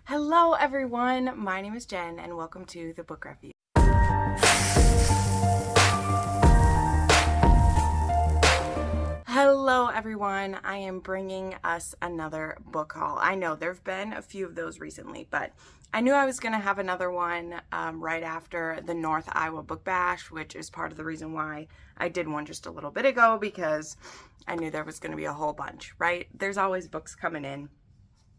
Hello everyone, my name is Jen and welcome to the book review. Hello everyone, I am bringing us another book haul. I know there have been a few of those recently, but I knew I was going to have another one right after the North Iowa Book Bash, which is part of the reason why I did one just a little bit ago, because I knew there was going to be a whole bunch, right? There's always books coming in.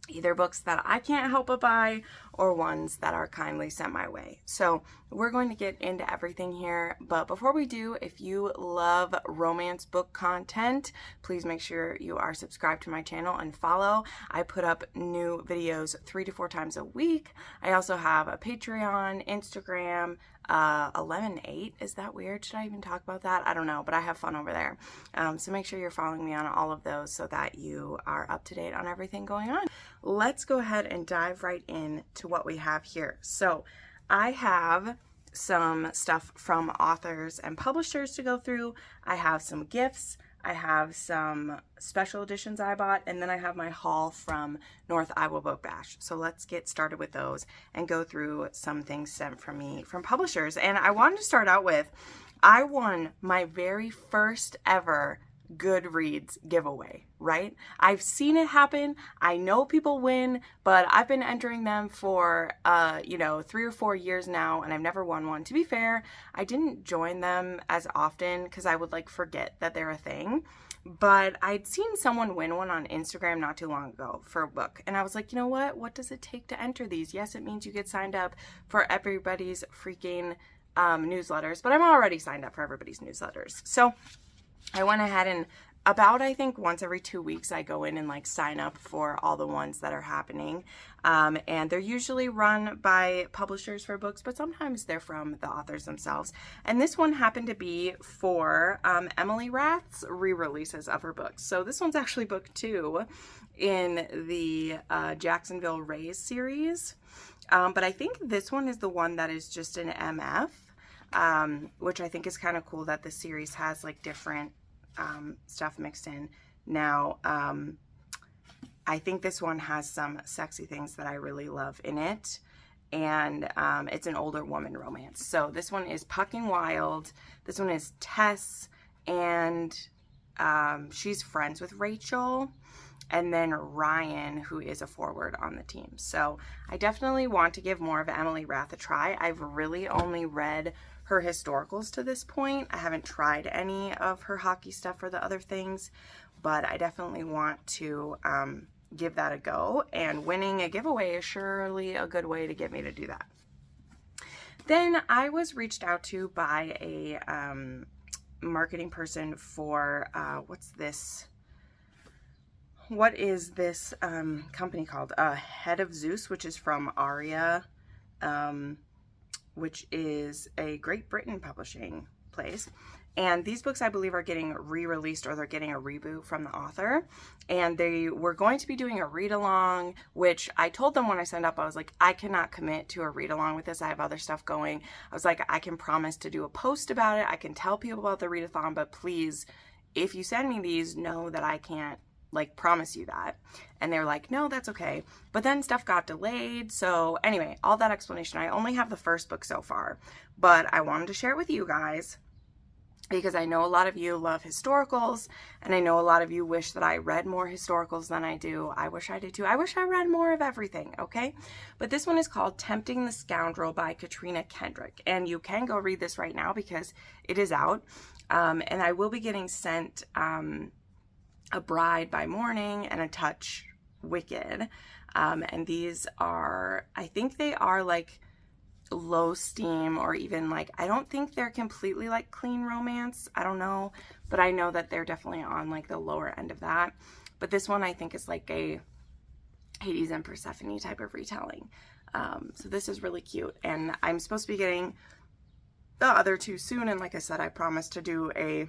Either books that I can't help but buy or ones that are kindly sent my way. So we're going to get into everything here. But before we do, if you love romance book content, please make sure you are subscribed to my channel and follow. I put up new videos 3 to 4 times a week. I also have a Patreon, Instagram, 11/8. Is that weird? Should I even talk about that? I don't know, but I have fun over there. So make sure you're following me on all of those so that you are up to date on everything going on. Let's go ahead and dive right in to what we have here. So I have some stuff from authors and publishers to go through. I have some gifts. I have some special editions I bought, and then I have my haul from North Iowa Book Bash. So let's get started with those and go through some things sent from me from publishers. And I wanted to start out with, I won my very first ever Goodreads giveaway, right? I've seen it happen. I know people win, but I've been entering them for 3 or 4 years now, and I've never won one. To be fair, I didn't join them as often because I would forget that they're a thing, but I'd seen someone win one on Instagram not too long ago for a book, and I was like, you know what does it take to enter these? Yes, it means you get signed up for everybody's freaking newsletters, but I'm already signed up for everybody's newsletters. So I went ahead and I think once every 2 weeks I go in and sign up for all the ones that are happening. And they're usually run by publishers for books, but sometimes they're from the authors themselves. And this one happened to be for Emily Rath's re-releases of her books. So this one's actually book 2 in the Jacksonville Rays series. But I think this one is the one that is just an MF. Which I think is kind of cool that the series has different stuff mixed in. Now, I think this one has some sexy things that I really love in it, and it's an older woman romance. So this one is Pucking Wild. This one is Tess, and she's friends with Rachel, and then Ryan, who is a forward on the team. So I definitely want to give more of Emily Rath a try. I've really only read her historicals to this point. I haven't tried any of her hockey stuff or the other things, but I definitely want to give that a go, and winning a giveaway is surely a good way to get me to do that. Then I was reached out to by a marketing person for, what is this company called? Head of Zeus, which is from Aria, which is a Great Britain publishing place. And these books, I believe, are getting re-released, or they're getting a reboot from the author. And they were going to be doing a read-along, which I told them when I signed up, I was like, I cannot commit to a read-along with this. I have other stuff going. I was like, I can promise to do a post about it. I can tell people about the readathon, but please, if you send me these, know that I can't promise you that. And they're like, no, that's okay. But then stuff got delayed. So anyway, all that explanation, I only have the first book so far, but I wanted to share it with you guys because I know a lot of you love historicals, and I know a lot of you wish that I read more historicals than I do. I wish I did too. I wish I read more of everything, okay? But this one is called Tempting the Scoundrel by Katrina Kendrick, and you can go read this right now because it is out. And I will be getting sent A Bride by Morning and A Touch Wicked. And these are, I think they are low steam, or even I don't think they're completely clean romance. I don't know, but I know that they're definitely on the lower end of that. But this one I think is a Hades and Persephone type of retelling. So this is really cute, and I'm supposed to be getting the other two soon. And like I said, I promised to do a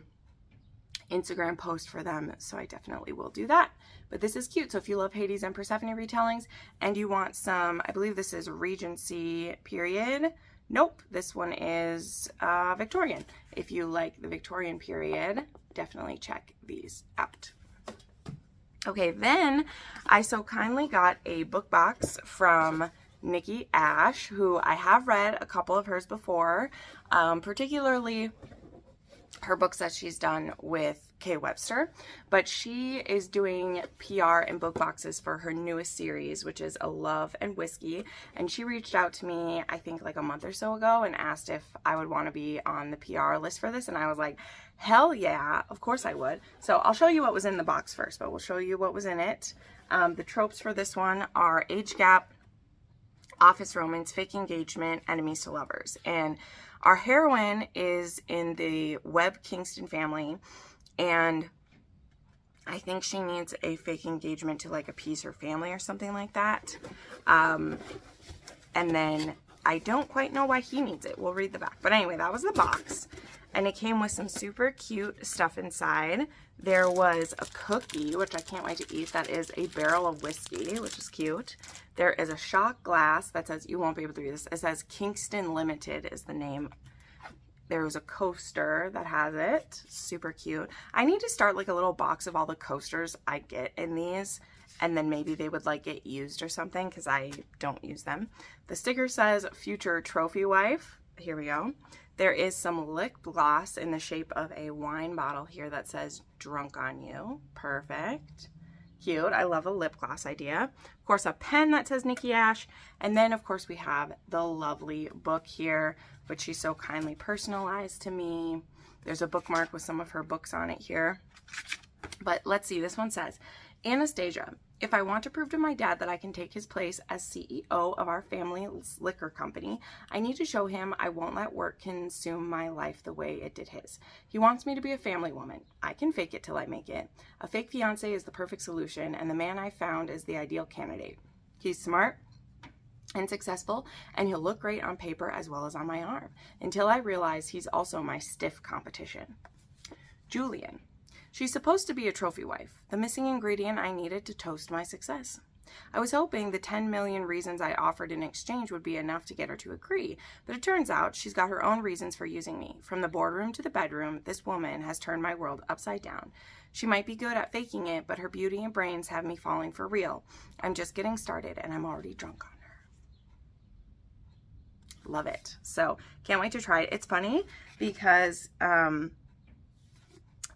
Instagram post for them, so I definitely will do that. But this is cute. So if you love Hades and Persephone retellings and you want some, I believe this is Regency period. Nope, this one is Victorian. If you like the Victorian period, definitely check these out. Okay, then I so kindly got a book box from Nikki Ash, who I have read a couple of hers before, particularly her books that she's done with Kay Webster, but she is doing PR and book boxes for her newest series, which is A Love and Whiskey, and she reached out to me, I think like a month or so ago, and asked if I would want to be on the PR list for this, and I was like, hell yeah, of course I would. So I'll show you what was in the box first, but we'll show you what was in it. The tropes for this one are age gap, office romance, fake engagement, enemies to lovers, and our heroine is in the Webb Kingston family, and I think she needs a fake engagement to like appease her family or something like that. And then I don't quite know why he needs it. We'll read the back. But anyway, that was the box. And it came with some super cute stuff inside. There was a cookie, which I can't wait to eat. That is a barrel of whiskey, which is cute. There is a shot glass that says, you won't be able to read this. It says Kingston Limited is the name. There was a coaster that has it. Super cute. I need to start like a little box of all the coasters I get in these, and then maybe they would like get used or something because I don't use them. The sticker says Future Trophy Wife. Here we go. There is some lip gloss in the shape of a wine bottle here that says Drunk on You. Perfect. Cute. I love a lip gloss idea. Of course, a pen that says Nikki Ash. And then, of course, we have the lovely book here, which she so kindly personalized to me. There's a bookmark with some of her books on it here. But let's see. This one says, Anastasia, if I want to prove to my dad that I can take his place as CEO of our family's liquor company, I need to show him I won't let work consume my life the way it did his. He wants me to be a family woman. I can fake it till I make it. A fake fiance is the perfect solution, and the man I found is the ideal candidate. He's smart and successful, and he'll look great on paper as well as on my arm, until I realize he's also my stiff competition. Julian. She's supposed to be a trophy wife, the missing ingredient I needed to toast my success. I was hoping the 10 million reasons I offered in exchange would be enough to get her to agree, but it turns out she's got her own reasons for using me. From the boardroom to the bedroom, this woman has turned my world upside down. She might be good at faking it, but her beauty and brains have me falling for real. I'm just getting started, and I'm already drunk on her. Love it. So, can't wait to try it. It's funny because,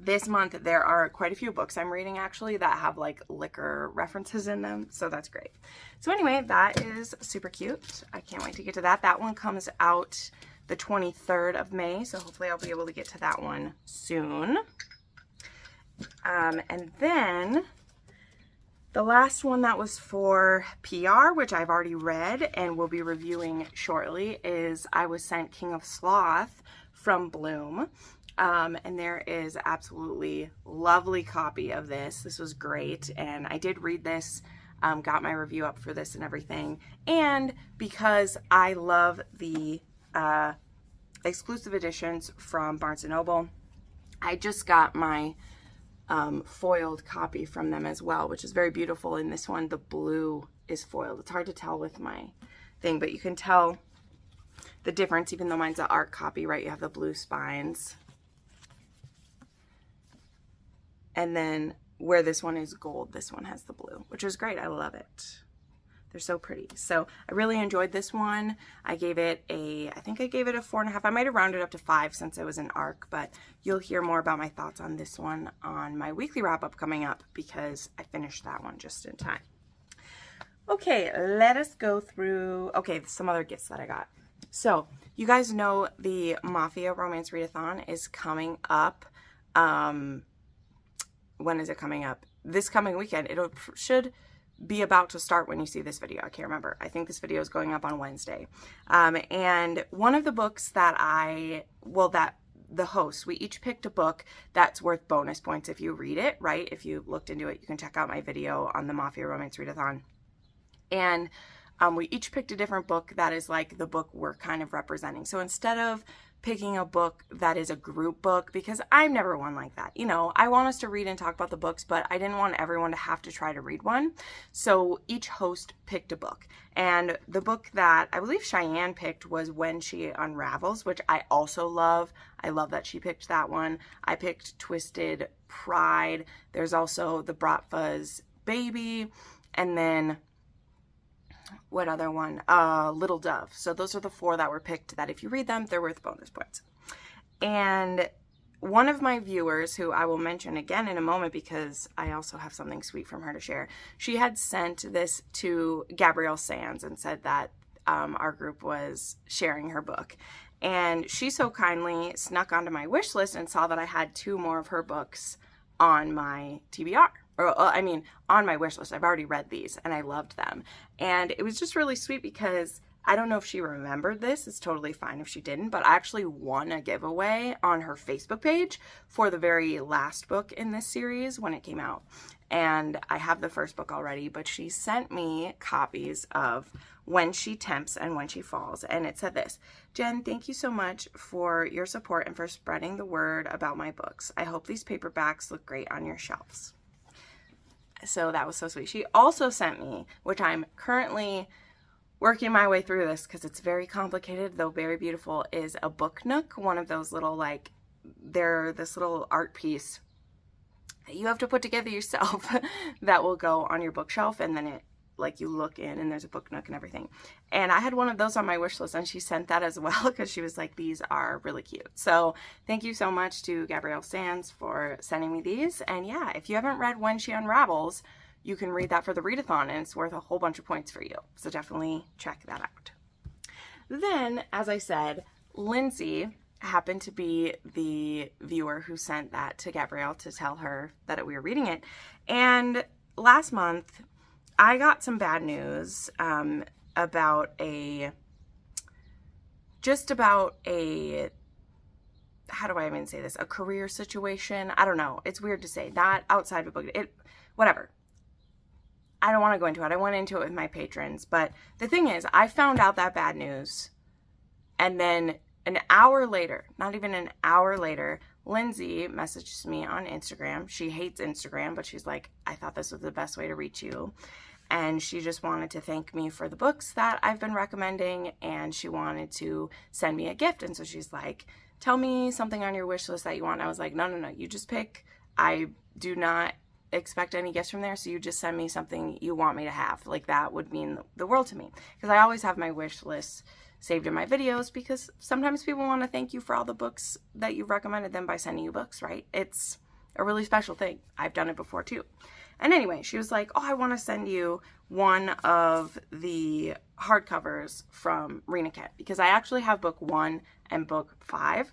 this month, there are quite a few books I'm reading, actually, that have, like, liquor references in them, so that's great. So anyway, that is super cute. I can't wait to get to that. That one comes out the 23rd of May, so hopefully I'll be able to get to that one soon. And then the last one that was for PR, which I've already read and will be reviewing shortly, is I Was Sent King of Sloth from Bloom. And there is absolutely lovely copy of this. This was great, and I did read this, got my review up for this and everything. And because I love the exclusive editions from Barnes & Noble, I just got my foiled copy from them as well, which is very beautiful. In this one, the blue is foiled. It's hard to tell with my thing, but you can tell the difference, even though mine's an art copy, right? You have the blue spines. And then where this one is gold, this one has the blue, which is great. I love it. They're so pretty. So I really enjoyed this one. I gave it I think I gave it a 4.5. I might have rounded up to 5 since it was an ARC, but you'll hear more about my thoughts on this one on my weekly wrap-up coming up because I finished that one just in time. Okay, let us go through, some other gifts that I got. So you guys know the Mafia Romance Readathon is coming up. When is it coming up? This coming weekend. It should be about to start when you see this video. I can't remember. I think this video is going up on Wednesday. And one of the books that the hosts, we each picked a book that's worth bonus points if you read it, right? If you looked into it, you can check out my video on the Mafia Romance Readathon. And we each picked a different book that is like the book we're kind of representing. So instead of picking a book that is a group book, because I'm never one like that. You know, I want us to read and talk about the books, but I didn't want everyone to have to try to read one. So each host picked a book. And the book that I believe Cheyenne picked was When She Unravels, which I also love. I love that she picked that one. I picked Twisted Pride. There's also the Bratva's Baby. And then what other one? Little Dove. So those are the 4 that were picked that if you read them, they're worth bonus points. And one of my viewers, who I will mention again in a moment because I also have something sweet from her to share, she had sent this to Gabrielle Sans and said that our group was sharing her book. And she so kindly snuck onto my wish list and saw that I had 2 more of her books on my TBR. On my wish list. I've already read these and I loved them. And it was just really sweet because I don't know if she remembered this. It's totally fine if she didn't, but I actually won a giveaway on her Facebook page for the very last book in this series when it came out. And I have the first book already, but she sent me copies of When She Tempts and When She Falls. And it said this: Jen, thank you so much for your support and for spreading the word about my books. I hope these paperbacks look great on your shelves. So that was so sweet. She also sent me, which I'm currently working my way through this because it's very complicated, though very beautiful, is a book nook. One of those little, like, they're this little art piece that you have to put together yourself that will go on your bookshelf, and then it, like, you look in and there's a book nook and everything. And I had one of those on my wish list, and she sent that as well because she was like, these are really cute. So thank you so much to Gabrielle Sans for sending me these. And yeah, if you haven't read When She Unravels, you can read that for the readathon, and it's worth a whole bunch of points for you. So definitely check that out. Then, as I said, Lindsay happened to be the viewer who sent that to Gabrielle to tell her that we were reading it. And last month, I got some bad news about a, how do I even say this? A career situation. I don't know. It's weird to say. Not outside of a book. Whatever. I don't want to go into it. I went into it with my patrons. But the thing is, I found out that bad news. And then an hour later, not even an hour later, Lindsay messaged me on Instagram. She hates Instagram, but she's like, I thought this was the best way to reach you. And she just wanted to thank me for the books that I've been recommending, and she wanted to send me a gift. And so she's like, tell me something on your wish list that you want. And I was like, no, you just pick. I do not expect any gifts from there, so you just send me something you want me to have. Like, that would mean the world to me, because I always have my wish list saved in my videos, because sometimes people want to thank you for all the books that you've recommended them by sending you books, right? It's a really special thing. I've done it before too. And anyway, she was like, oh, I want to send you one of the hardcovers from Rena Kent, because I actually have book 1 and book 5.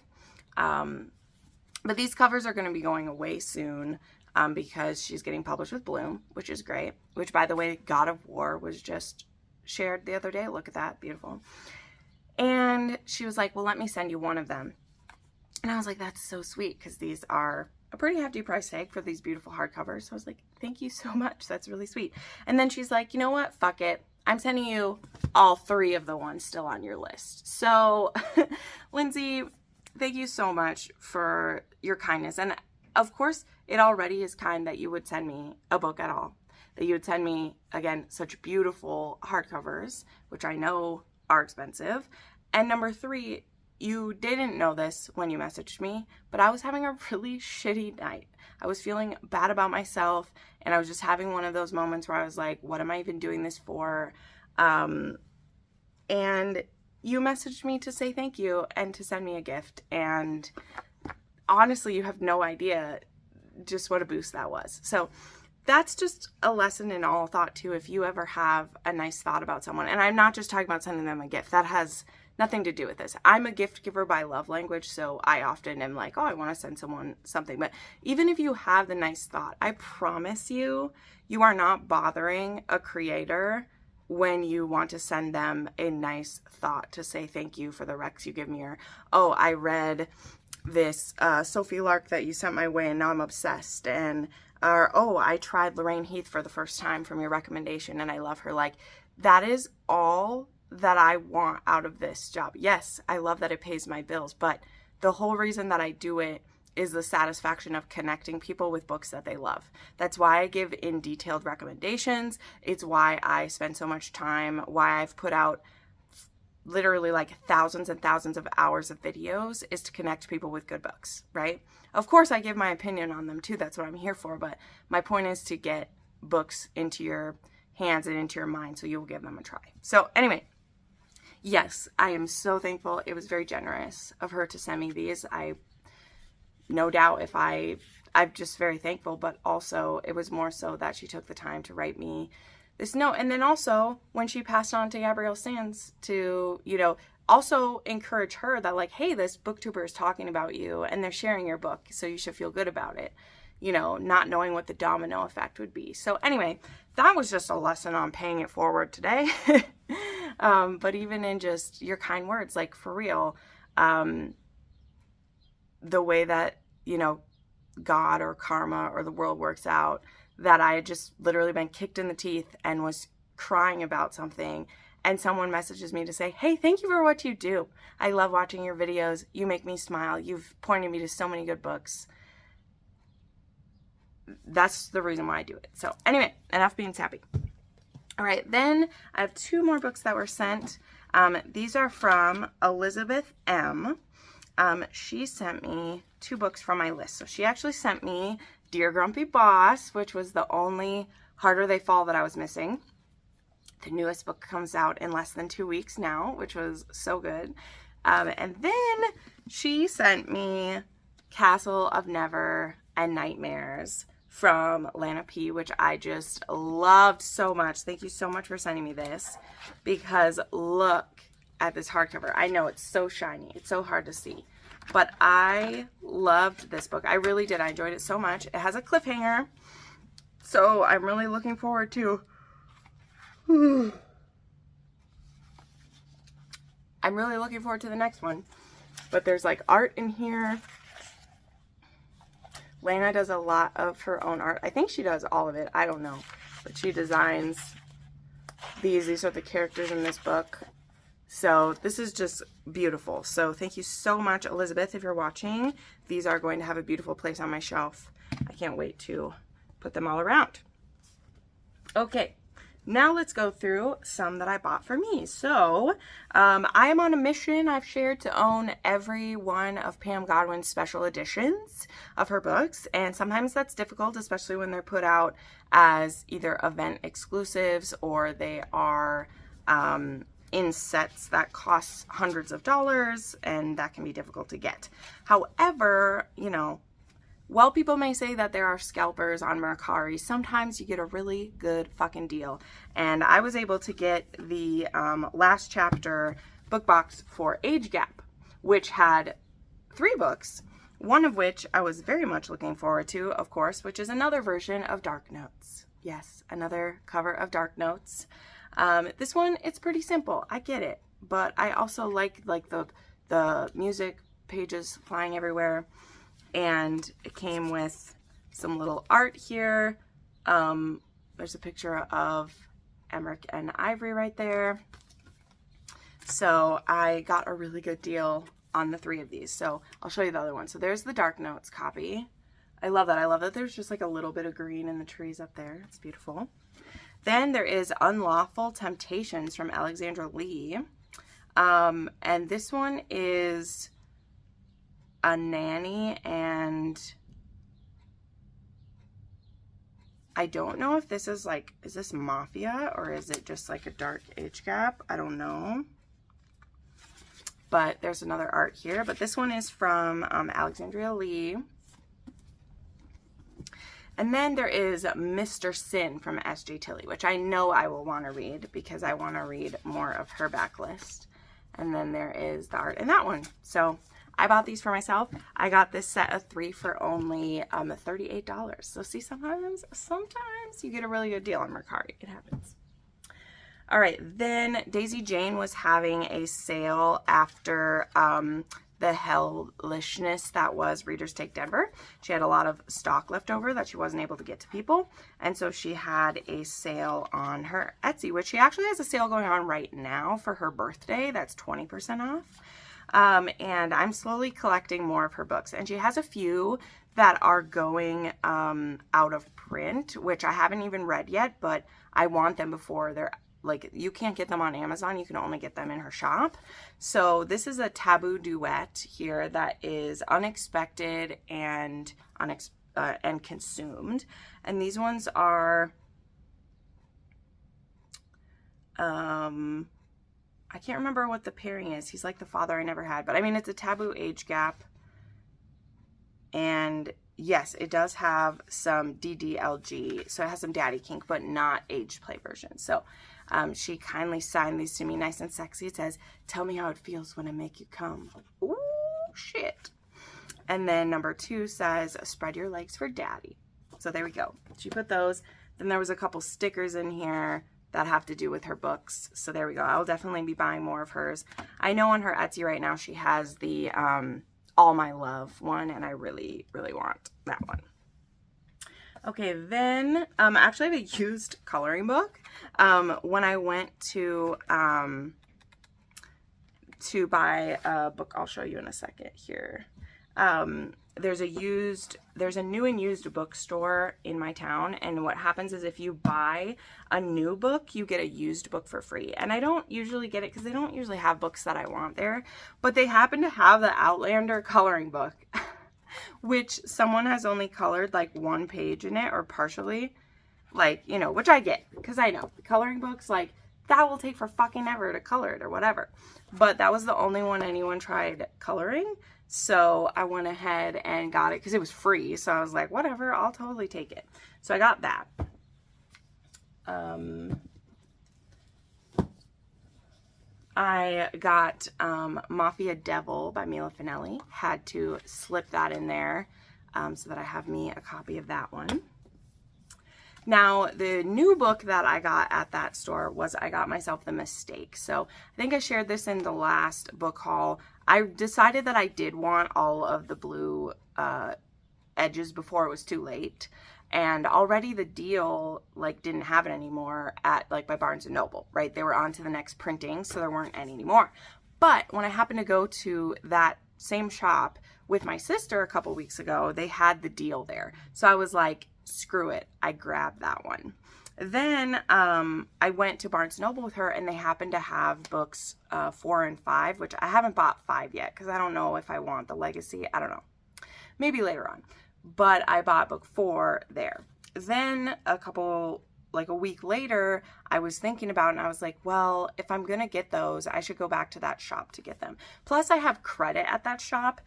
But these covers are going to be going away soon because she's getting published with Bloom, which is great. Which, by the way, God of War was just shared the other day. Look at that. Beautiful. And she was like, well, let me send you one of them. And I was like, that's so sweet, because these are a pretty hefty price tag for these beautiful hardcovers. So I was like, thank you so much. That's really sweet. And then she's like, you know what? Fuck it. I'm sending you all 3 of the ones still on your list. So Lindsay, thank you so much for your kindness. And of course, it already is kind that you would send me a book at all. That you would send me, again, such beautiful hardcovers, which I know are expensive. And number 3, you didn't know this when you messaged me, but I was having a really shitty night. I was feeling bad about myself, and I was just having one of those moments where I was like, what am I even doing this for? And you messaged me to say thank you and to send me a gift. And honestly, you have no idea just what a boost that was. So that's just a lesson in all thought too. If you ever have a nice thought about someone, and I'm not just talking about sending them a gift, that has nothing to do with this. I'm a gift giver by love language, so I often am like, oh, I want to send someone something. But even if you have the nice thought, I promise you, you are not bothering a creator when you want to send them a nice thought to say thank you for the recs you give me, or, oh, I read this Sophie Lark that you sent my way and now I'm obsessed, and or, oh, I tried Lorraine Heath for the first time from your recommendation and I love her. Like, that is all that I want out of this job. Yes, I love that it pays my bills, but the whole reason that I do it is the satisfaction of connecting people with books that they love. That's why I give in detailed recommendations. It's why I spend so much time, why I've put out literally like thousands and thousands of hours of videos, is to connect people with good books, right? Of course, I give my opinion on them too. That's what I'm here for. But my point is to get books into your hands and into your mind so you will give them a try. So anyway, yes, I am so thankful. It was very generous of her to send me these. No doubt I'm just very thankful, but also it was more so that she took the time to write me this note. And then also when she passed on to Gabrielle Sans to, also encourage her that like, hey, this booktuber is talking about you and they're sharing your book, so you should feel good about it, not knowing what the domino effect would be. So anyway, that was just a lesson on paying it forward today. But even in just your kind words, like for real, the way that, God or karma or the world works out, that I had just literally been kicked in the teeth and was crying about something, and someone messages me to say, hey, thank you for what you do. I love watching your videos. You make me smile. You've pointed me to so many good books. That's the reason why I do it. So anyway, enough being sappy. All right, then I have 2 more books that were sent. These are from Elizabeth M. She sent me 2 books from my list. So she actually sent me Dear Grumpy Boss, which was the only Harder They Fall that I was missing. The newest book comes out in less than 2 weeks now, which was so good. And then she sent me Castle of Never and Nightmares from Lana P, which I just loved so much. Thank you so much for sending me this, because look at this hardcover. I know it's so shiny. It's so hard to see, but I loved this book. I really did. I enjoyed it so much. It has a cliffhanger, so I'm really looking forward to the next one. But there's like art in here. Lana does a lot of her own art. I think she does all of it. I don't know. But she designs these. These are the characters in this book. So this is just beautiful. So thank you so much, Elizabeth, if you're watching. These are going to have a beautiful place on my shelf. I can't wait to put them all around. Okay. Now let's go through some that I bought for me. So I am on a mission, I've shared, to own every one of Pam Godwin's special editions of her books. And sometimes that's difficult, especially when they're put out as either event exclusives or they are in sets that cost hundreds of dollars, and that can be difficult to get. However, while people may say that there are scalpers on Mercari, sometimes you get a really good fucking deal. And I was able to get the last chapter book box for Age Gap, which had 3 books, one of which I was very much looking forward to, of course, which is another version of Dark Notes. Yes, another cover of Dark Notes. This one, it's pretty simple. I get it. But I also like the music pages flying everywhere. And it came with some little art here. There's a picture of Emmerich and Ivory right there. So I got a really good deal on the 3 of these. So I'll show you the other one. So there's the Dark Notes copy. I love that. I love that there's just like a little bit of green in the trees up there. It's beautiful. Then there is Unlawful Temptations from Alexandra Lee. And this one is a nanny, and I don't know if this is like, is this mafia or is it just like a dark age gap? I don't know. But there's another art here. But this one is from Alexandria Lee. And then there is Mr. Sin from S.J. Tilley, which I know I will want to read because I want to read more of her backlist. And then there is the art in that one. So I bought these for myself. I got this set of 3 for only $38. So see, sometimes you get a really good deal on Mercari. It happens. All right, then Daisy Jane was having a sale after the hellishness that was Readers Take Denver. She had a lot of stock left over that she wasn't able to get to people. And so she had a sale on her Etsy, which she actually has a sale going on right now for her birthday. That's 20% off. And I'm slowly collecting more of her books. And she has a few that are going out of print, which I haven't even read yet, but I want them before they're like, you can't get them on Amazon. You can only get them in her shop. So this is a taboo duet here that is unexpected and consumed. And these ones are, I can't remember what the pairing is. He's like the father I never had, but I mean, it's a taboo age gap. And yes, it does have some DDLG. So it has some daddy kink, but not age play version. So she kindly signed these to me nice and sexy. It says, "Tell me how it feels when I make you come." Ooh, shit. And then number 2 says, "Spread your legs for daddy." So there we go. She put those. Then there was a couple stickers in here that have to do with her books. So there we go. I'll definitely be buying more of hers. I know on her Etsy right now, she has the All My Love one, and I really, really want that one. Okay, then actually I have a used coloring book. When I went to buy a book, I'll show you in a second here. There's a new and used bookstore in my town, and what happens is if you buy a new book, you get a used book for free. And I don't usually get it because they don't usually have books that I want there, but they happen to have the Outlander coloring book. Which someone has only colored like 1 page in it or partially, like, you know, which I get because I know coloring books, like, that will take for fucking ever to color it or whatever. But that was the only one anyone tried coloring. So I went ahead and got it because it was free. So I was like, whatever, I'll totally take it. So I got that. I got Mafia Devil by Mila Finelli. Had to slip that in there so that I have me a copy of that one. Now, the new book that I got at that store was I got myself The Mistake. So I think I shared this in the last book haul. I decided that I did want all of the blue edges before it was too late. And already the deal, like, didn't have it anymore at, like, by Barnes & Noble, right? They were on to the next printing, so there weren't any anymore. But when I happened to go to that same shop with my sister a couple weeks ago, they had the deal there. So I was like, screw it. I grabbed that one. Then I went to Barnes & Noble with her, and they happened to have books 4 and 5, which I haven't bought 5 yet because I don't know if I want the Legacy. I don't know. Maybe later on. But I bought book 4 there. Then a week later, I was thinking about it, and I was like, well, if I'm going to get those, I should go back to that shop to get them. Plus, I have credit at that shop.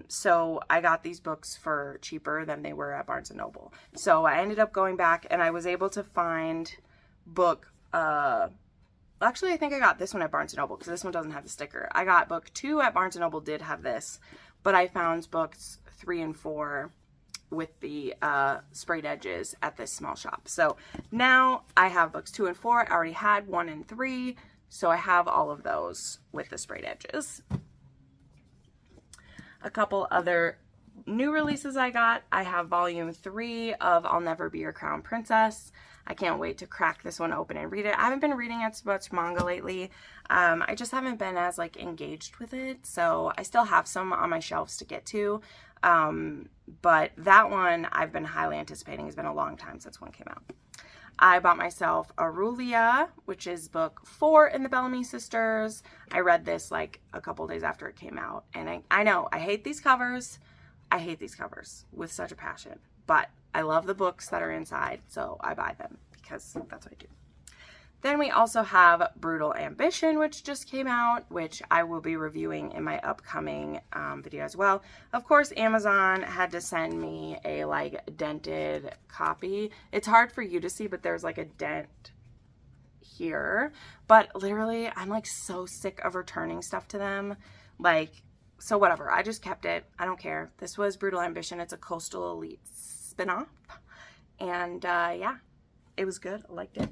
So I got these books for cheaper than they were at Barnes & Noble. So I ended up going back, and I was able to find book, actually, I think I got this one at Barnes & Noble because this one doesn't have the sticker. I got book 2 at Barnes & Noble, did have this, but I found books 3 and 4 with the sprayed edges at this small shop. So now I have books 2 and 4. I already had 1 and 3, so I have all of those with the sprayed edges. A couple other new releases I got. I have volume 3 of I'll Never Be Your Crown Princess. I can't wait to crack this one open and read it. I haven't been reading as much manga lately. I just haven't been as like engaged with it. So I still have some on my shelves to get to. But that one I've been highly anticipating. It's been a long time since one came out. I bought myself Aurelia, which is book 4 in the Bellamy Sisters. I read this like a couple days after it came out. And I know, I hate these covers. I hate these covers with such a passion. But I love the books that are inside, so I buy them because that's what I do. Then we also have Brutal Ambition, which just came out, which I will be reviewing in my upcoming video as well. Of course, Amazon had to send me a like dented copy. It's hard for you to see, but there's like a dent here. But literally, I'm like so sick of returning stuff to them. Like, so whatever, I just kept it. I don't care. This was Brutal Ambition. It's a Coastal Elite spinoff. And yeah, it was good. I liked it.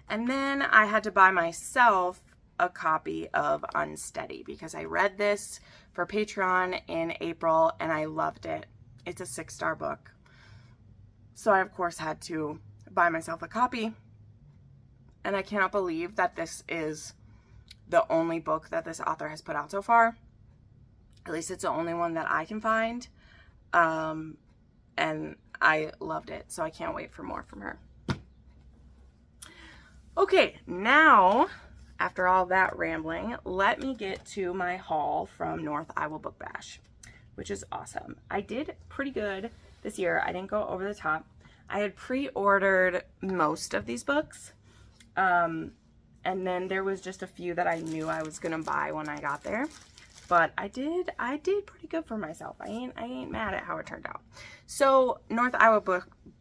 And then I had to buy myself a copy of Unsteady because I read this for Patreon in April and I loved it. It's a 6-star book. So I, of course, had to buy myself a copy. And I cannot believe that this is the only book that this author has put out so far. At least it's the only one that I can find. And I loved it. So I can't wait for more from her. Okay, now, after all that rambling, let me get to my haul from North Iowa Book Bash, which is awesome. I did pretty good this year. I didn't go over the top. I had pre-ordered most of these books. And then there was just a few that I knew I was gonna buy when I got there. But I did pretty good for myself. I ain't mad at how it turned out. So North Iowa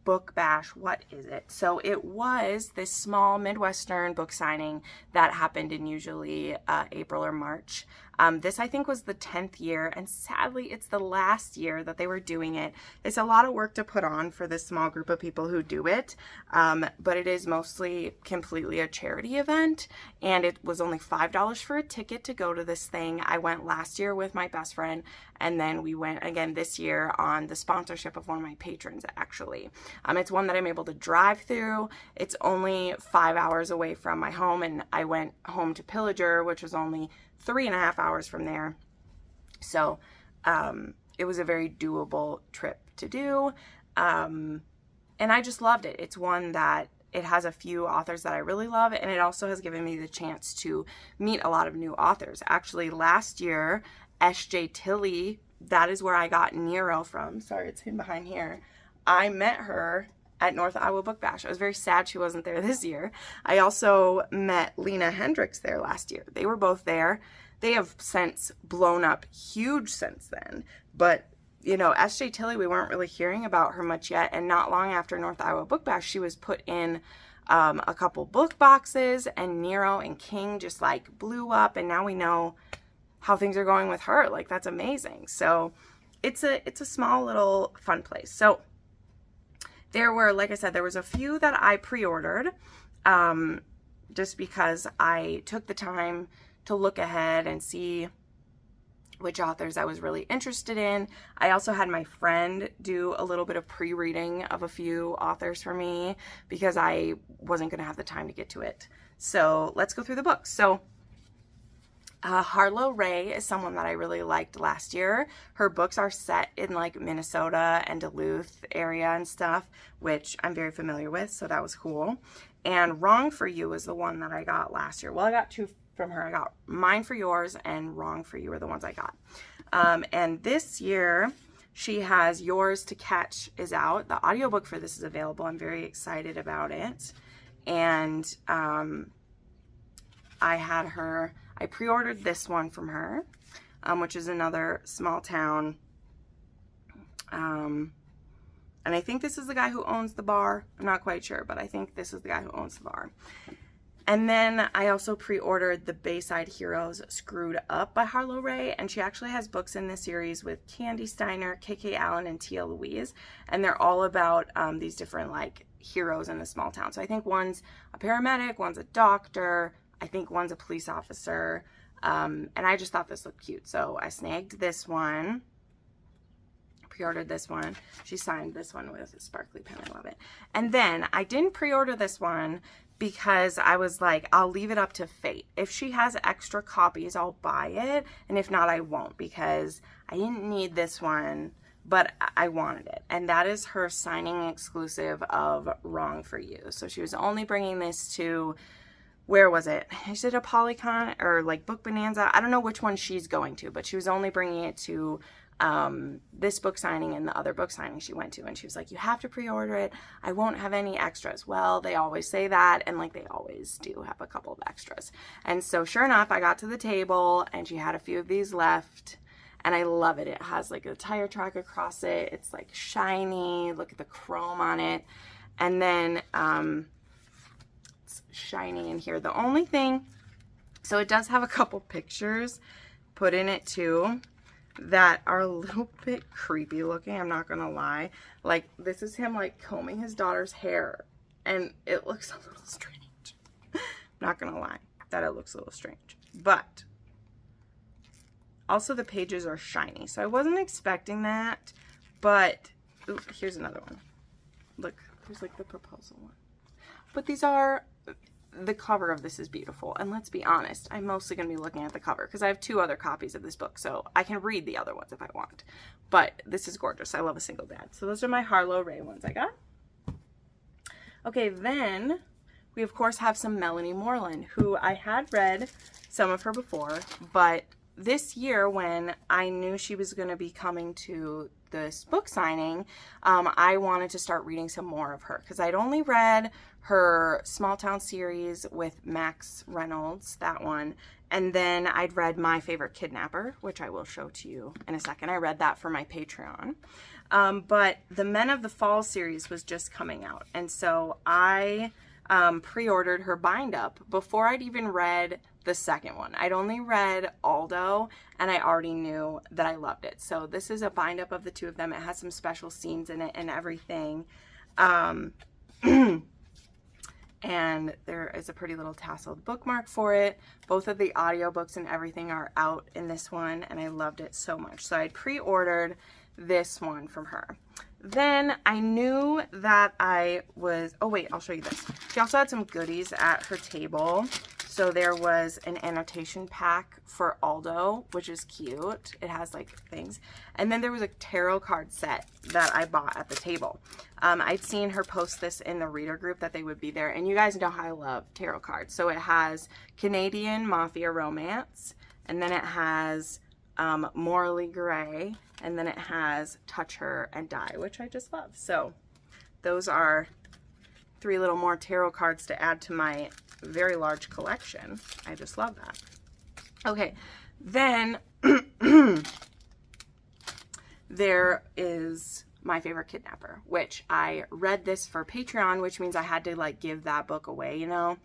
Book Bash, what is it? So it was this small Midwestern book signing that happened in usually April or March. This, I think, was the 10th year, and sadly, it's the last year that they were doing it. It's a lot of work to put on for this small group of people who do it, but it is mostly completely a charity event, and it was only $5 for a ticket to go to this thing. I went last year with my best friend, and then we went again this year on the sponsorship of one of my patrons, actually. It's one that I'm able to drive through. It's only 5 hours away from my home, and I went home to Pillager, which was only 3.5 hours from there. So it was a very doable trip to do. And I just loved it. It's one that it has a few authors that I really love, and it also has given me the chance to meet a lot of new authors. Actually, last year, S.J. Tilley, that is where I got Nero from. Sorry, it's hidden behind here. I met her at North Iowa Book Bash. I was very sad she wasn't there this year. I also met Lena Hendricks there last year. They were both there. They have since blown up huge since then. But, you know, S.J. Tilley, we weren't really hearing about her much yet. And not long after North Iowa Book Bash, she was put in a couple book boxes. And Nero and King just like blew up. And now we know how things are going with her. Like, that's amazing. So it's a small little fun place. So there were, like I said, there was a few that I pre-ordered just because I took the time to look ahead and see which authors I was really interested in. I also had my friend do a little bit of pre-reading of a few authors for me because I wasn't going to have the time to get to it. So let's go through the books. So Harlow Ray is someone that I really liked last year. Her books are set in like Minnesota and Duluth area and stuff, which I'm very familiar with, so that was cool. And Wrong for You is the one that I got last year. Well, I got two from her. I got Mine for Yours and Wrong for You are the ones I got. And this year, she has Yours to Catch is out. The audiobook for this is available. I'm very excited about it. And I pre-ordered this one from her, which is another small town. And I think this is the guy who owns the bar. I'm not quite sure, but I think this is the guy who owns the bar. And then I also pre-ordered the Bayside Heroes Screwed Up by Harlow Ray. And she actually has books in this series with Candy Steiner, KK Allen, and Tia Louise. And they're all about these different like heroes in the small town. So I think one's a paramedic, one's a doctor, I think one's a police officer. And I just thought this looked cute. So I snagged this one. Pre-ordered this one. She signed this one with a sparkly pen. I love it. And then I didn't pre-order this one because I was like, I'll leave it up to fate. If she has extra copies, I'll buy it. And if not, I won't, because I didn't need this one, but I wanted it. And that is her signing exclusive of Wrong for You. So she was only bringing this to, where was it? Is it a Polycon or like Book Bonanza? I don't know which one she's going to, but she was only bringing it to this book signing and the other book signing she went to. And she was like, you have to pre-order it. I won't have any extras. Well, they always say that, and like they always do have a couple of extras. And so sure enough, I got to the table and she had a few of these left. And I love it. It has like a tire track across it. It's like shiny. Look at the chrome on it. And then it's shiny in here. The only thing, so it does have a couple pictures put in it too that are a little bit creepy looking. I'm not gonna lie. Like, this is him like combing his daughter's hair, and it looks a little strange. Not gonna lie. that it looks a little strange. But also the pages are shiny, so I wasn't expecting that. But ooh, here's another one. Look, here's like the proposal one. But these are, the cover of this is beautiful. And let's be honest, I'm mostly going to be looking at the cover because I have 2 other copies of this book, so I can read the other ones if I want. But this is gorgeous. I love A Single Dad. So those are my Harlow Ray ones I got. Okay, then we of course have some Melanie Moreland, who I had read some of her before, but this year when I knew she was going to be coming to this book signing, I wanted to start reading some more of her because I'd only read her Small Town series with Max Reynolds, that one, and then I'd read My Favorite Kidnapper, which I will show to you in a second. I read that for my Patreon. But the Men of the Fall series was just coming out, and so I pre-ordered her bind-up before I'd even read the second one. I'd only read Aldo, and I already knew that I loved it. So this is a bind-up of the 2 of them. It has some special scenes in it and everything. And there is a pretty little tasseled bookmark for it. Both of the audiobooks and everything are out in this one, and I loved it so much. So I pre-ordered this one from her. Then I knew that I was, oh wait, I'll show you this. She also had some goodies at her table. So there was an annotation pack for Aldo, which is cute. It has like things. And then there was a tarot card set that I bought at the table. I'd seen her post this in the reader group that they would be there. And you guys know how I love tarot cards. So it has Canadian Mafia Romance. And then it has Morally Gray. And then it has Touch Her and Die, which I just love. So those are 3 little more tarot cards to add to my very large collection. I just love that. Okay, then there is My Favorite Kidnapper, which I read this for Patreon, which means I had to like give that book away, you know.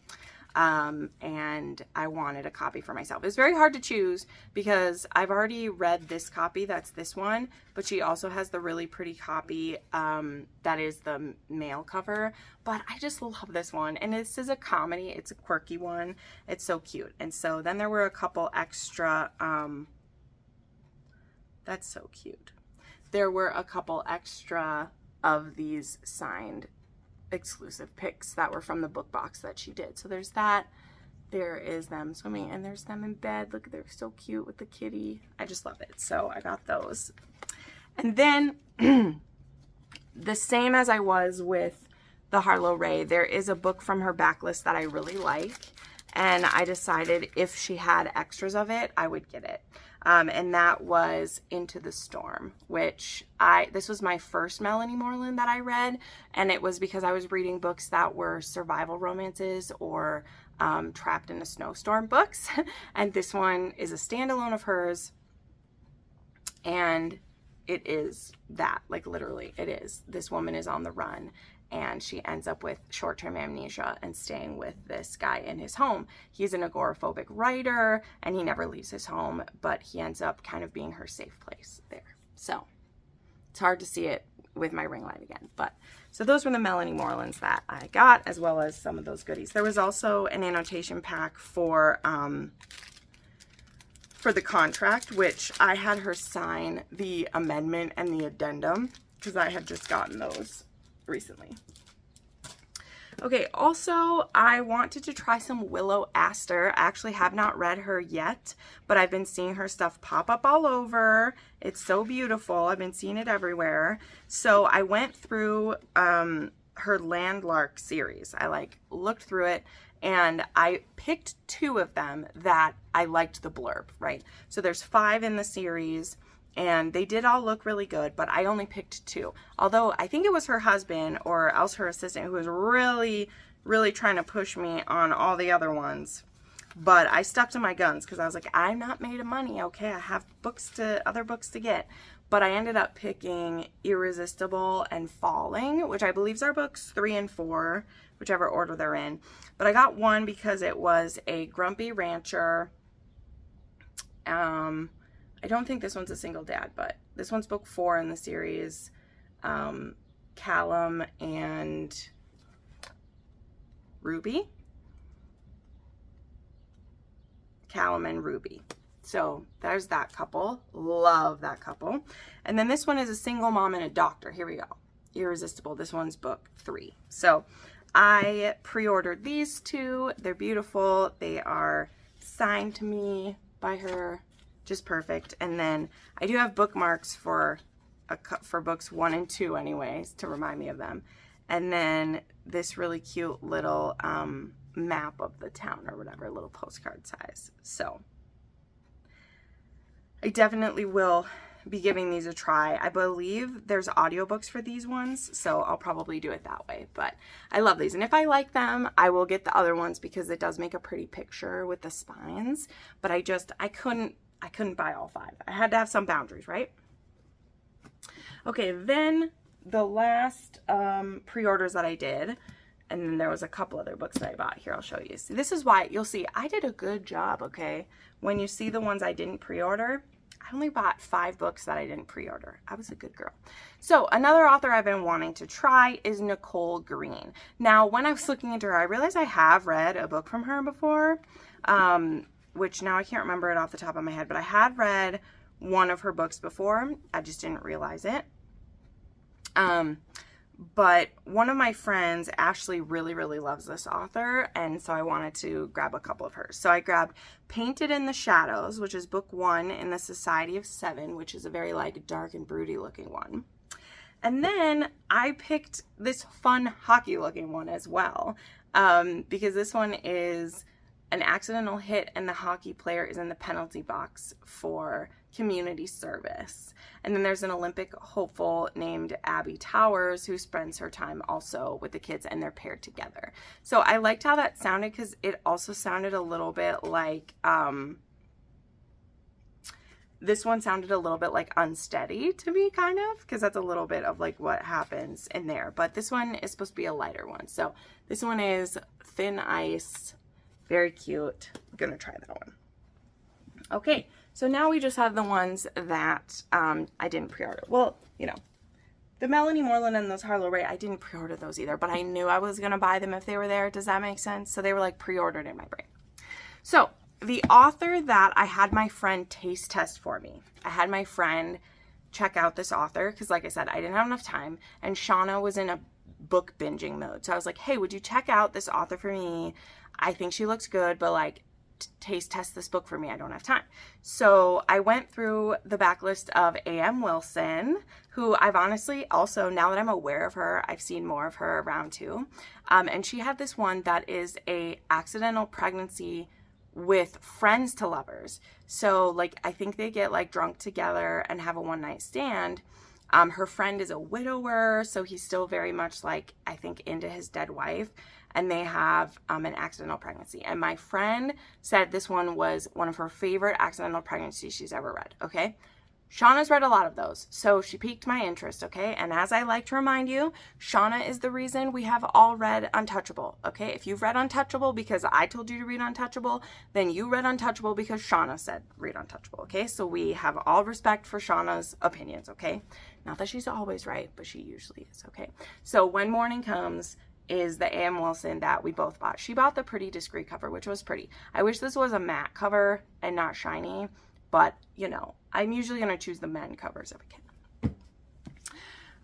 And I wanted a copy for myself. It's very hard to choose because I've already read this copy, that's this one, but she also has the really pretty copy that is the male cover, but I just love this one. And this is a comedy, it's a quirky one, it's so cute. And so then there were a couple extra, that's so cute. There were a couple extra of these signed exclusive pics that were from the book box that she did. So there's that, there is them swimming, and there's them in bed. Look, they're so cute with the kitty. I just love it. So I got those. And then the same as I was with the Harlow Ray, there is a book from her backlist that I really like, and I decided if she had extras of it, I would get it. And that was Into the Storm, which this was my first Melanie Moreland that I read, and it was because I was reading books that were survival romances or trapped in a snowstorm books. And this one is a standalone of hers, and it is that, like literally it is. This woman is on the run, and she ends up with short-term amnesia and staying with this guy in his home. He's an agoraphobic writer, and he never leaves his home, but he ends up kind of being her safe place there. So it's hard to see it with my ring light again. But so those were the Melanie Morelands that I got, as well as some of those goodies. There was also an annotation pack for the contract, which I had her sign the amendment and the addendum because I had just gotten those recently. Okay, also I wanted to try some Willow Aster. I actually have not read her yet, but I've been seeing her stuff pop up all over. It's so beautiful. I've been seeing it everywhere. So I went through her Landlark series. I looked through it, and I picked 2 of them that I liked the blurb, right? So there's 5 in the series, and they did all look really good, but I only picked 2. Although I think it was her husband or else her assistant who was really, really trying to push me on all the other ones. But I stuck to my guns because I was like, I'm not made of money, okay? I have other books to get. But I ended up picking Irresistible and Falling, which I believe are books 3 and 4, whichever order they're in. But I got 1 because it was a grumpy rancher. I don't think this one's A Single Dad, but this one's book 4 in the series. Callum and Ruby. Callum and Ruby. So there's that couple. Love that couple. And then this one is a single mom and a doctor. Here we go. Irresistible. This one's book 3. So I pre-ordered these 2. They're beautiful. They are signed to me by her. Just perfect. And then I do have bookmarks for books 1 and 2 anyways, to remind me of them. And then this really cute little map of the town or whatever, little postcard size. So I definitely will be giving these a try. I believe there's audiobooks for these ones, so I'll probably do it that way. But I love these, and if I like them, I will get the other ones because it does make a pretty picture with the spines. But I couldn't buy all 5. I had to have some boundaries, right? Okay, then the last pre-orders that I did, and then there was a couple other books that I bought. Here, I'll show you. See, this is why you'll see I did a good job, okay? When you see the ones I didn't pre-order, I only bought 5 books that I didn't pre-order. I was a good girl. So another author I've been wanting to try is Nicole Green. Now, when I was looking into her, I realized I have read a book from her before, which now I can't remember it off the top of my head, but I had read one of her books before. I just didn't realize it. But one of my friends, Ashley, really, really loves this author, and so I wanted to grab a couple of hers. So I grabbed Painted in the Shadows, which is book 1 in the Society of 7, which is a very like dark and broody looking one. And then I picked this fun hockey looking one as well, because this one is an accidental hit and the hockey player is in the penalty box for community service. And then there's an Olympic hopeful named Abby Towers who spends her time also with the kids, and they're paired together. So I liked how that sounded because it also sounded a little bit like, this one sounded a little bit like Unsteady to me, kind of, because that's a little bit of like what happens in there. But this one is supposed to be a lighter one. So this one is Thin Ice. Very cute. I'm gonna try that one. Okay, so now we just have the ones that I didn't pre-order. Well, you know, the Melanie Moreland and those Harlow Ray, I didn't pre-order those either, but I knew I was gonna buy them if they were there. Does that make sense? So they were like pre-ordered in my brain. So the author that I had my friend taste test for me, I had my friend check out this author because, like I said, I didn't have enough time, and Shauna was in a book binging mode. So I was like, hey, would you check out this author for me? I think she looks good, but like taste test this book for me. I don't have time. So I went through the backlist of A.M. Wilson, who I've honestly also, now that I'm aware of her, I've seen more of her around too. And she had this one that is a accidental pregnancy with friends to lovers. So like, I think they get like drunk together and have a one night stand. Her friend is a widower, so he's still very much like, I think, into his dead wife, and they have an accidental pregnancy. And my friend said this one was one of her favorite accidental pregnancies she's ever read, okay? Shauna's read a lot of those, so she piqued my interest, okay? And as I like to remind you, Shauna is the reason we have all read Untouchable, okay? If you've read Untouchable because I told you to read Untouchable, then you read Untouchable because Shauna said read Untouchable, okay? So we have all respect for Shauna's opinions, okay? Not that she's always right, but she usually is, okay? So When Morning Comes is the A.M. Wilson that we both bought. She bought the Pretty Discreet cover, which was pretty. I wish this was a matte cover and not shiny, but, you know, I'm usually going to choose the men covers if I can.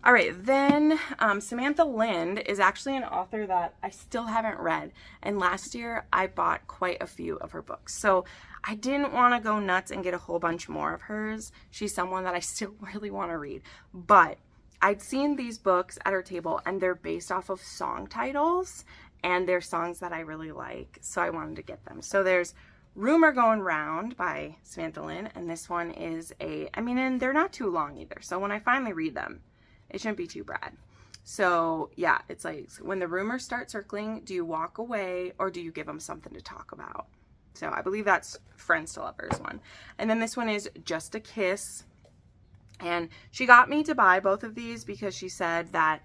All right, then Samantha Lind is actually an author that I still haven't read. And last year, I bought quite a few of her books. So I didn't want to go nuts and get a whole bunch more of hers. She's someone that I still really want to read. But I'd seen these books at her table, and they're based off of song titles, and they're songs that I really like. So I wanted to get them. So there's Rumor Going Round by Samantha Lind, and this one is and they're not too long either. So when I finally read them, it shouldn't be too bad. So yeah, it's like, when the rumors start circling, do you walk away or do you give them something to talk about? So I believe that's Friends to Lovers one. And then this one is Just a Kiss. And she got me to buy both of these because she said that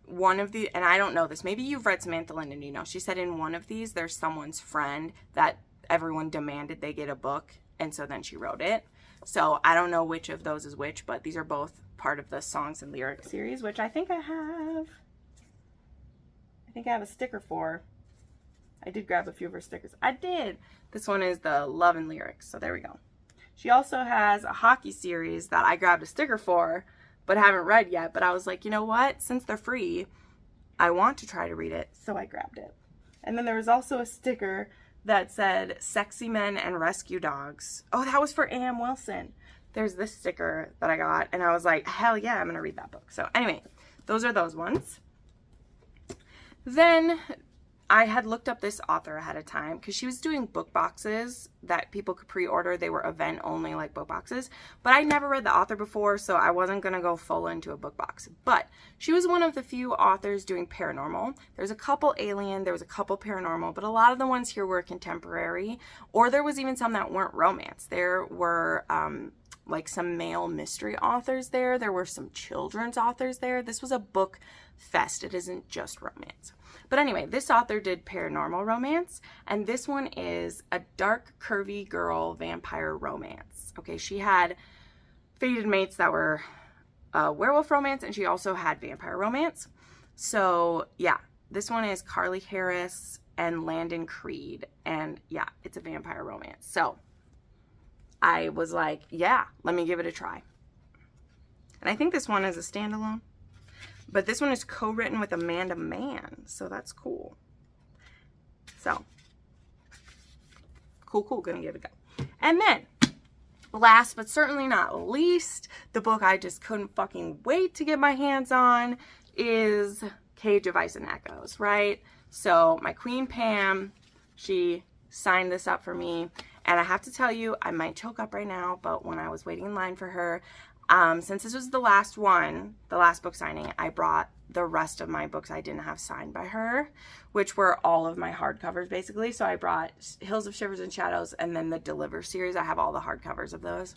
one of the, and I don't know this, maybe you've read Samantha Lind and you know, she said in one of these, there's someone's friend that everyone demanded they get a book, and so then she wrote it. So I don't know which of those is which, but these are both part of the Songs and Lyrics series, which I think I have a sticker for. I did grab a few of her stickers. I did. This one is the Love and Lyrics. So there we go. She also has a hockey series that I grabbed a sticker for, but haven't read yet. But I was like, you know what? Since they're free, I want to try to read it. So I grabbed it. And then there was also a sticker that said Sexy Men and Rescue Dogs. Oh, that was for A.M. Wilson. There's this sticker that I got. And I was like, hell yeah, I'm going to read that book. So anyway, those are those ones. Then I had looked up this author ahead of time because she was doing book boxes that people could pre-order. They were event only, like book boxes, but I never read the author before, so I wasn't going to go full into a book box. But she was one of the few authors doing paranormal. There's a couple alien, there was a couple paranormal, but a lot of the ones here were contemporary, or there was even some that weren't romance. There were like some male mystery authors there. There were some children's authors there. This was a book fest. It isn't just romance. But anyway, this author did paranormal romance, and this one is a dark, curvy girl vampire romance. Okay, she had fated mates that were werewolf romance, and she also had vampire romance. So yeah, this one is Carly Harris and Landon Creed, and yeah, it's a vampire romance. So I was like, yeah, let me give it a try. And I think this one is a standalone. But this one is co-written with Amanda Mann, so that's cool. So, cool, gonna give it a go. And then, last but certainly not least, the book I just couldn't fucking wait to get my hands on is Cage of Ice and Echoes, right? So, my queen Pam, she signed this up for me, and I have to tell you, I might choke up right now, but when I was waiting in line for her, since this was the last one, the last book signing, I brought the rest of my books I didn't have signed by her, which were all of my hardcovers basically. So I brought Hills of Shivers and Shadows and then the Deliver series. I have all the hardcovers of those.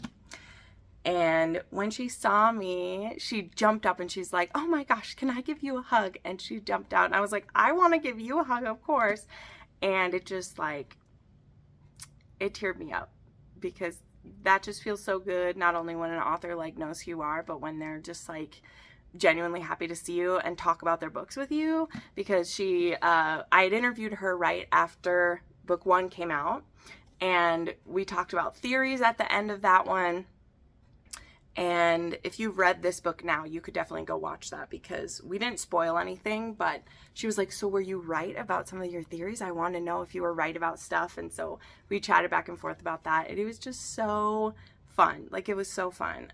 And when she saw me, she jumped up and she's like, oh my gosh, can I give you a hug? And she jumped out and I was like, I want to give you a hug, of course. And it just like, it teared me up because that just feels so good, not only when an author like knows who you are, but when they're just like genuinely happy to see you and talk about their books with you. Because she I had interviewed her right after book one came out, and we talked about theories at the end of that one. And if you've read this book now, you could definitely go watch that because we didn't spoil anything, but she was like, so were you right about some of your theories? I want to know if you were right about stuff. And so we chatted back and forth about that. And it was just so fun. Like, it was so fun.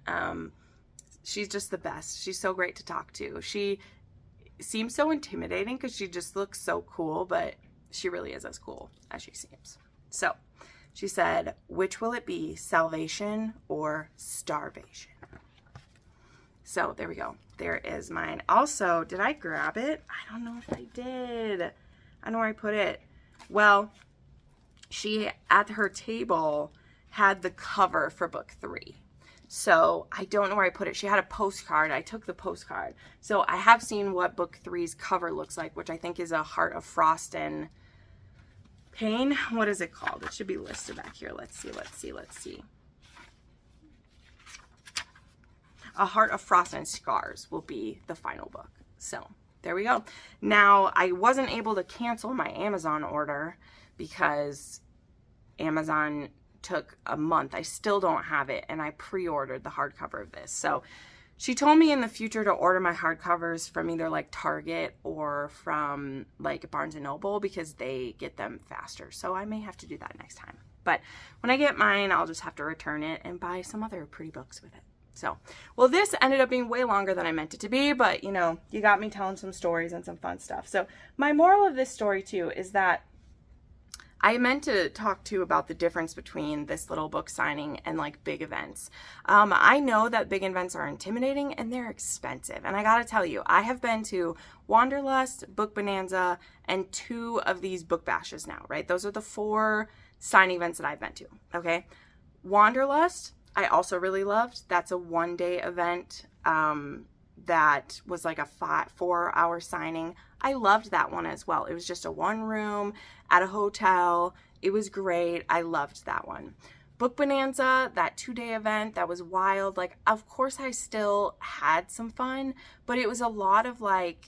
She's just the best. She's so great to talk to. She seems so intimidating because she just looks so cool, but she really is as cool as she seems. So she said, which will it be, salvation or starvation? So there we go. There is mine. Also, did I grab it? I don't know if I did. I don't know where I put it. Well, she, at her table, had the cover for book 3. So I don't know where I put it. She had a postcard. I took the postcard. So I have seen what book 3's cover looks like, which I think is a Heart of Frost and Pain. What is it called? It should be listed back here. Let's see. A Heart of Frost and Scars will be the final book. So there we go. Now, I wasn't able to cancel my Amazon order because Amazon took a month. I still don't have it, and I pre-ordered the hardcover of this. So she told me in the future to order my hardcovers from either like Target or from like Barnes & Noble because they get them faster. So I may have to do that next time. But when I get mine, I'll just have to return it and buy some other pretty books with it. So, well, this ended up being way longer than I meant it to be, but you know, you got me telling some stories and some fun stuff. So my moral of this story too is that I meant to talk to you about the difference between this little book signing and like big events. I know that big events are intimidating and they're expensive. And I gotta tell you, I have been to Wanderlust, Book Bonanza, and 2 of these book bashes now, right? Those are the 4 signing events that I've been to, okay? Wanderlust, I also really loved. That's a 1-day event that was like a 4-hour signing. I loved that one as well. It was just a 1-room at a hotel. It was great. I loved that one. Book Bonanza, that 2-day event, that was wild. Like, of course I still had some fun, but it was a lot of like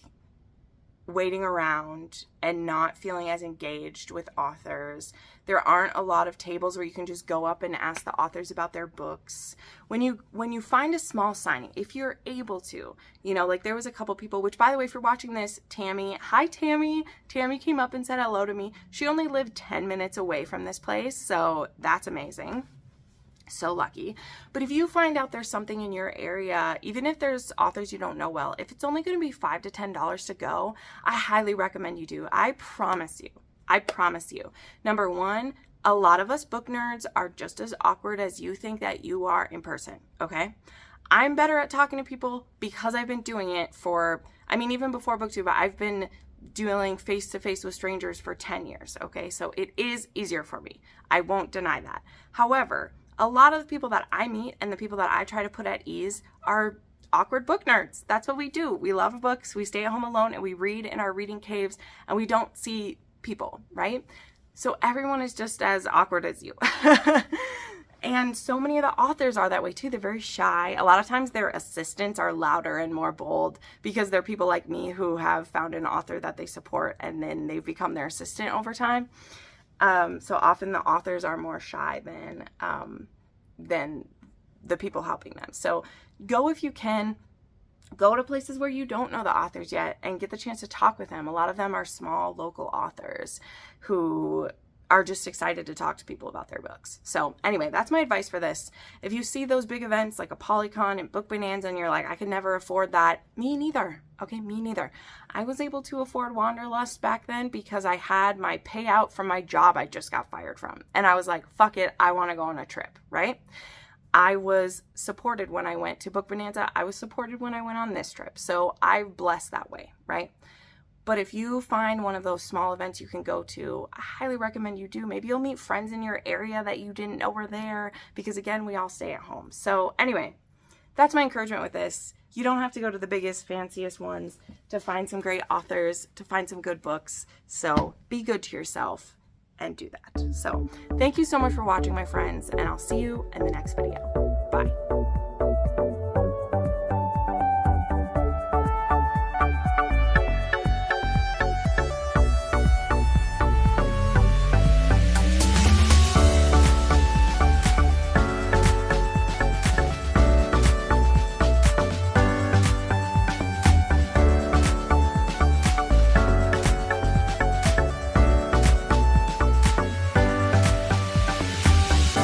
waiting around and not feeling as engaged with authors. There aren't a lot of tables where you can just go up and ask the authors about their books. When you find a small signing, if you're able to, you know, like there was a couple people, which by the way, if you're watching this, Tammy, hi Tammy. Tammy came up and said hello to me. She only lived 10 minutes away from this place, so that's amazing. So lucky. But if you find out there's something in your area, even if there's authors you don't know well, if it's only going to be $5 to $10 to go, I highly recommend you do. I promise you. Number one, a lot of us book nerds are just as awkward as you think that you are in person, okay? I'm better at talking to people because I've been doing it for, I mean, even before BookTube, I've been dealing face-to-face with strangers for 10 years, okay? So it is easier for me. I won't deny that. However, a lot of the people that I meet and the people that I try to put at ease are awkward book nerds. That's what we do. We love books, we stay at home alone, and we read in our reading caves, and we don't see people, right? So everyone is just as awkward as you. And so many of the authors are that way too. They're very shy. A lot of times their assistants are louder and more bold because they're people like me who have found an author that they support and then they've become their assistant over time. So often the authors are more shy than the people helping them. So go if you can. Go to places where you don't know the authors yet and get the chance to talk with them. A lot of them are small local authors who are just excited to talk to people about their books. So anyway, that's my advice for this. If you see those big events like a Polycon and Book Bonanza and you're like, I could never afford that, me neither. Okay, me neither. I was able to afford Wanderlust back then because I had my payout from my job I just got fired from. And I was like, fuck it, I want to go on a trip, right? I was supported when I went to Book Bonanza. I was supported when I went on this trip. So I'm blessed that way, right? But if you find one of those small events you can go to, I highly recommend you do. Maybe you'll meet friends in your area that you didn't know were there because, again, we all stay at home. So anyway, that's my encouragement with this. You don't have to go to the biggest, fanciest ones to find some great authors, to find some good books. So be good to yourself and do that. So thank you so much for watching, my friends, and I'll see you in the next video.